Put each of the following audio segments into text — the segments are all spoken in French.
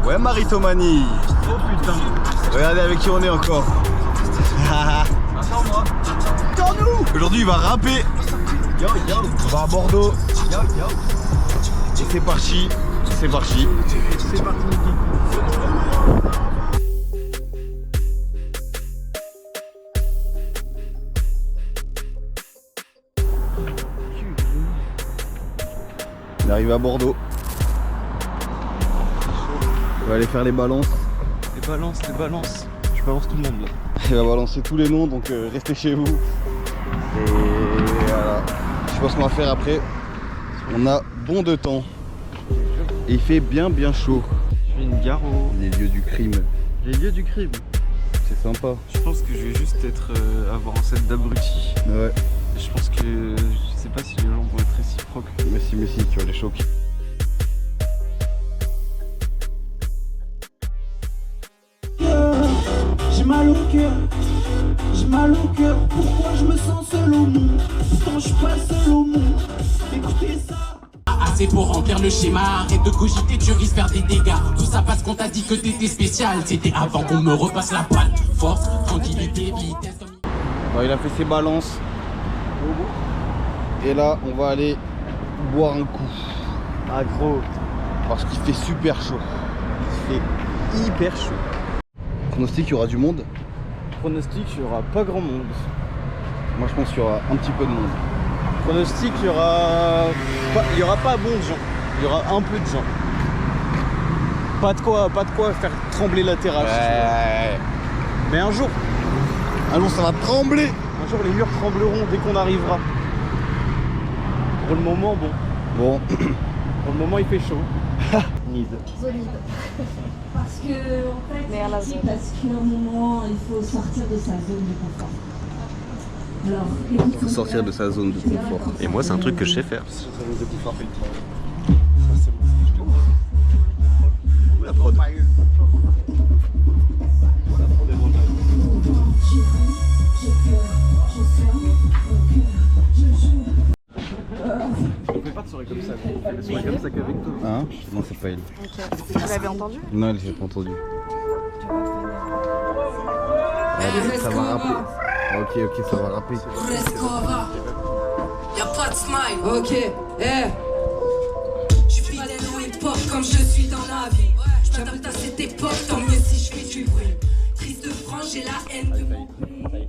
Ouais, Maritomanie. Oh putain. Regardez avec qui on est encore. Attends-moi. Attends-nous. Aujourd'hui, il va rapper. Yo, yo. On va à Bordeaux. Yo, yo. Et c'est parti. C'est parti. C'est parti, Niki. On arrive à Bordeaux. On va aller faire les balances. Les balances, les balances. Je balance tout le monde là. Il va balancer tous les noms, donc restez chez vous. Et voilà. Je sais pas ce qu'on va faire après. On a bon de temps. Et il fait bien chaud. Je fais une gare au... Les lieux du crime. Les lieux du crime. C'est sympa. Je pense que je vais juste avoir un set d'abrutis. Ouais. Et je pense que je sais pas si les gens vont être réciproques. Mais si, tu vas les choquer. J'ai mal au cœur, j'ai mal au cœur. Pourquoi je me sens seul au monde? Pourtant je suis pas seul au monde. Écoutez ça. Assez pour remplir le schéma, arrête de cogiter, tu risques de faire des dégâts. Tout ça parce qu'on t'a dit que t'étais spécial. C'était avant qu'on me repasse la balle. Force, tranquillité, vitesse. Alors, il a fait ses balances. Et là, on va aller boire un coup. Ah gros. Parce qu'il fait super chaud. Il fait hyper chaud. Pronostic, il y aura du monde. Pronostic, il n'y aura pas grand monde. Moi, je pense qu'il y aura un petit peu de monde. Pronostic, il y aura pas bon de gens. Il y aura un peu de gens. Pas de quoi faire trembler la terrasse. Ouais. Mais un jour, Ça va trembler. un jour les murs trembleront dès qu'on arrivera. Pour le moment, bon. Bon, Pour le moment, il fait chaud. Nid. Solide. Parce que, en fait, parce qu'à un moment, il faut sortir de sa zone de confort. Alors, il faut sortir de sa zone de confort. Et moi, c'est un truc que je sais faire. La prod. On fait pas de soirée comme ça. On fait des soirées comme ça qu'avec toi. Hein? Non, c'est pas elle. Ok. Tu l'avais entendu? Non, elle s'est pas entendue. Allez, ça va rapper. Ok, ça va rapper. Y'a pas de smile, ok, Je suis fidèle au hip-hop comme je suis dans la vie. Je m'adapte à cette époque, tant mieux si je fais du bruit. Prise de France, j'ai la haine de mon pays.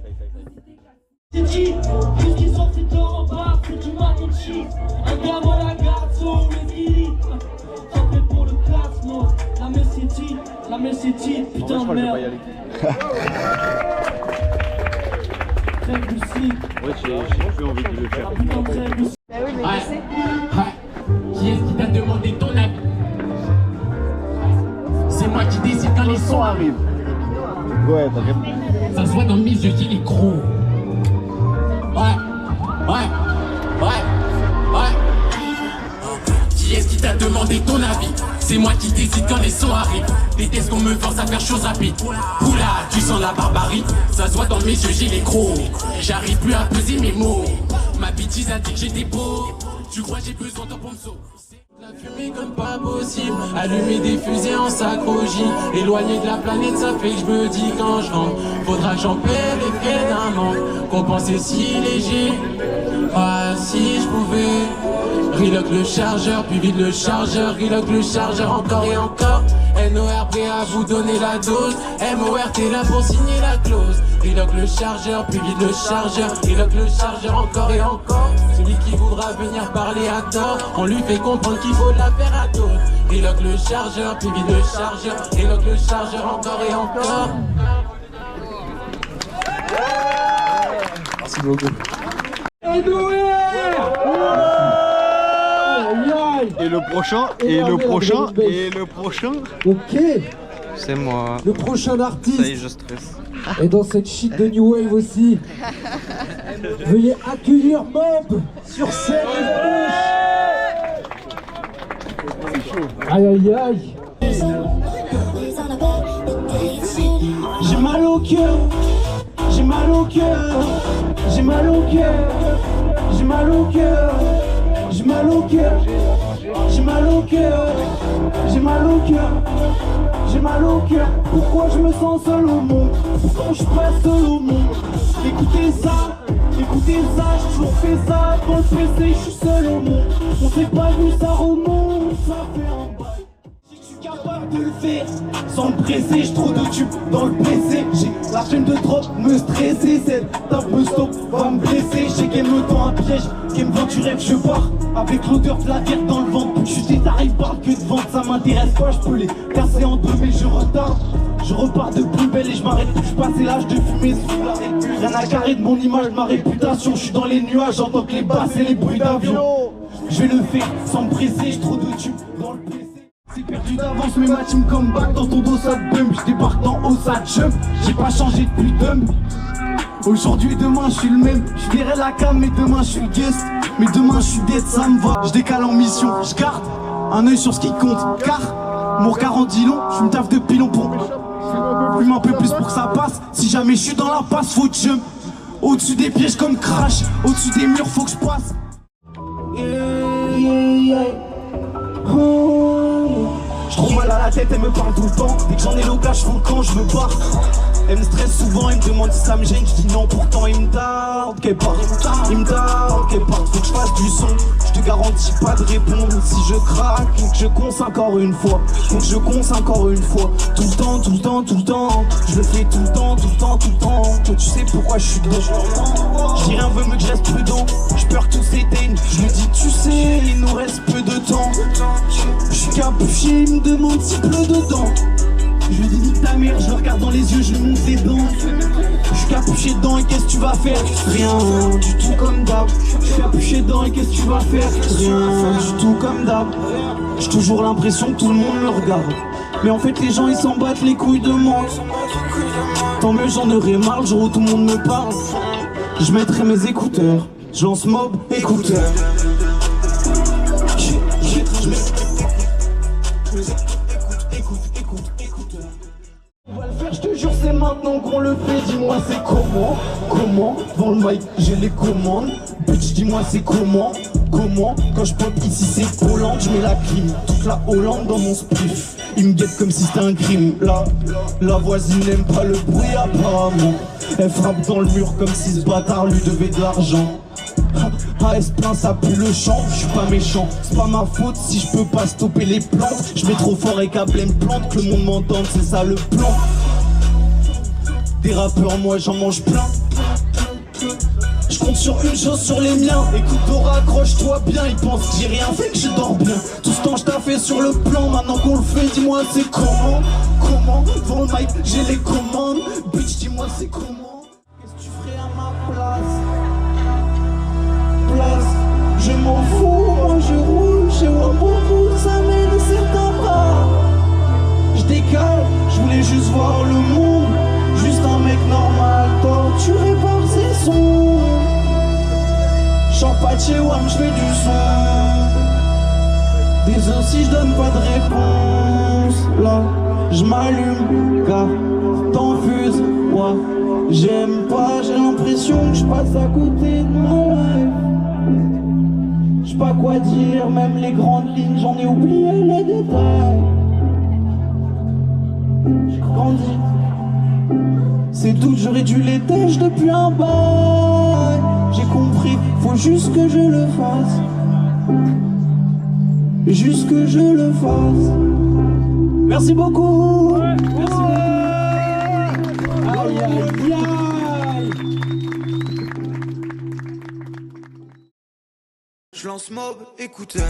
C'est dit, puisqu'ils sont tes en bas, c'est du magnétisme. Un gamin à la garde, son whisky. T'en fais pour le classement. La Messi, putain de merde. Très lucide. Ouais, j'ai plus envie de le faire. Putain de très lucide. Bah oui, mais je sais. Qui est-ce qui t'a demandé ton avis? C'est moi qui décide quand les sons arrivent. Ouais, t'inquiète. Ça se voit dans mes yeux, il est gros. Ouais. Qui est-ce qui t'a demandé ton avis? C'est moi qui décide quand les sons arrivent. Déteste qu'on me force à faire choses rapides. Oula, tu sens la barbarie. Ça se voit dans mes yeux, j'ai les gros. J'arrive plus à peser mes mots. Ma bêtise a dit que j'étais beau. Tu crois j'ai besoin d'un ponceau? La fumée comme pas possible. Allumer des fusées en sacrogie. Éloigné de la planète, ça fait que je me dis quand je rentre. Faudra que j'en paie les frais d'un manque. Compenser si léger. Ah, si je pouvais. Relock le chargeur, puis vide le chargeur. Relock le chargeur encore et encore. NOR prêt à vous donner la dose. MOR t'es là pour signer la clause. Relock le chargeur, puis vide le chargeur. Relock le chargeur encore et encore. Celui qui voudra venir parler à tort, on lui fait comprendre qu'il faut la faire à d'autres. Relock le chargeur, puis vide le chargeur. Relock le chargeur encore et encore. Merci beaucoup. Et le prochain. Ok, C'est moi. le prochain Ça y est, artiste je stresse. est dans cette shit de New Wave aussi. Veuillez accueillir Mob sur scène. Aïe aïe aïe. J'ai mal au cœur, j'ai mal au cœur, j'ai mal au cœur, j'ai mal au cœur, j'ai mal au cœur. J'ai mal au cœur, j'ai mal au cœur, j'ai mal au cœur. Pourquoi je me sens seul au monde? Pourquoi je passe seul au monde? Écoutez ça, j'ai toujours fait ça. Dans le PC, je suis seul au monde. On sait pas d'où ça remonte, ça fait un bail. Je suis capable de le faire sans me presser, j'ai trop de tubes dans le PC. J'ai la chaîne de drop, me stresser. Cette tape me stop, va me blesser. J'ai qu'elle me tend un piège, qu'elle me vend du rêve, je pars avec l'odeur de la terre dans le ventre. Je suis détaré, parle que de vente, ça m'intéresse pas. Je peux les casser en deux, mais je retarde. Je repars de plus belle et je m'arrête plus. Je passais l'âge de fumer sous l'arrêt. Rien à carrer de mon image, de ma réputation. Je suis dans les nuages, j'entends que les basses et les bruits d'avion. Je vais le faire sans me presser, j'ai trop de tubes dans le PC. C'est perdu d'avance, mes matchs me comeback. Dans ton dos ça te bump, je débarque dans haut ça jump. J'ai pas changé depuis dumb. Aujourd'hui et demain je suis le même. Je verrai la cam mais demain je suis le guest. Mais demain je suis dead, ça me va. Je décale en mission, je garde un œil sur ce qui compte. Car mon regard en dit long, je me taffe de pilon pour fume un peu plus pour que ça passe. Si jamais je suis dans la passe, faut que jump. Au-dessus des pièges comme crash, au-dessus des murs faut que je passe. Je trouve mal à la tête, elle me parle tout le temps. Dès que j'en ai l'occasion, je fous le camp, je me barre. Elle me stresse souvent, elle me demande si ça me gêne. Je dis non, pourtant il me tarde qu'elle parte. Il me tarde qu'elle parte, faut que je fasse du son. Je te garantis pas de réponse. Si je craque, faut que je conce encore une fois. Faut que je conce encore une fois. Tout le temps, tout le temps, tout le temps. Je le fais tout le temps, tout le temps, tout le temps. Toi tu sais pourquoi je suis dedans. Je dis rien, veut me que je reste prudent. Je peur que tout s'éteigne. Je me dis tu sais, il nous reste peu de temps. Je suis capuché, il me demande s'il pleut dedans. Je lui dis nique ta mère, je le regarde dans les yeux, je lui monte les dents. Je suis capuché dedans et qu'est-ce que tu vas faire? Rien du tout comme d'hab. Je suis capuché dedans et qu'est-ce que tu vas faire? Rien du tout comme d'hab. J'ai toujours l'impression que tout le monde me regarde. Mais en fait les gens ils s'en battent les couilles de moi. Tant mieux j'en aurai marre le jour où tout le monde me parle. Je mettrai mes écouteurs, je lance mob écouteurs. On va le faire, je te jure, c'est maintenant qu'on le fait. Dis-moi, c'est comment? Dans le mic, j'ai les commandes. Bitch, dis-moi, c'est comment? Quand je pop ici, c'est Hollande. Je mets la clim, toute la Hollande dans mon spliff. Il me guette comme si c'était un crime. Là, la voisine n'aime pas le bruit, apparemment. Elle frappe dans le mur comme si ce bâtard lui devait de l'argent. Ah, se plaint, ça pue le champ, je suis pas méchant. C'est pas ma faute si je peux pas stopper les plantes. Je mets trop fort et câble me plante, que le monde m'entende, c'est ça le plan. Des rappeurs, moi j'en mange plein. Je compte sur une chose, sur les miens. Écoute Dora, accroche-toi bien. Ils pensent que j'ai rien fait, que je dors bien. Tout ce temps je t'ai fait sur le plan. Maintenant qu'on le fait, dis-moi c'est comment? Devant le mic, j'ai les commandes. Bitch, dis-moi c'est comment? Qu'est-ce que tu ferais à ma place? Je m'en fous, moi je roule. Chez moi beaucoup, ça mène certains pas. Je décale, je voulais juste voir le monde. Juste un mec normal, torturé par ses sons. Chante pas de chez WAM, je fais du son. Désolé si je donne pas de réponse. Là, je m'allume, car t'enfuses. Ouais, j'aime pas, j'ai l'impression que je passe à côté de ma life. Je sais pas quoi dire, même les grandes lignes, j'en ai oublié les détails. Je grandis. C'est tout, j'aurais dû les têches depuis un bail. J'ai compris, faut juste que je le fasse. Juste que je le fasse. Merci beaucoup. Merci. Aïe aïe aïe. Je lance mob écouteur.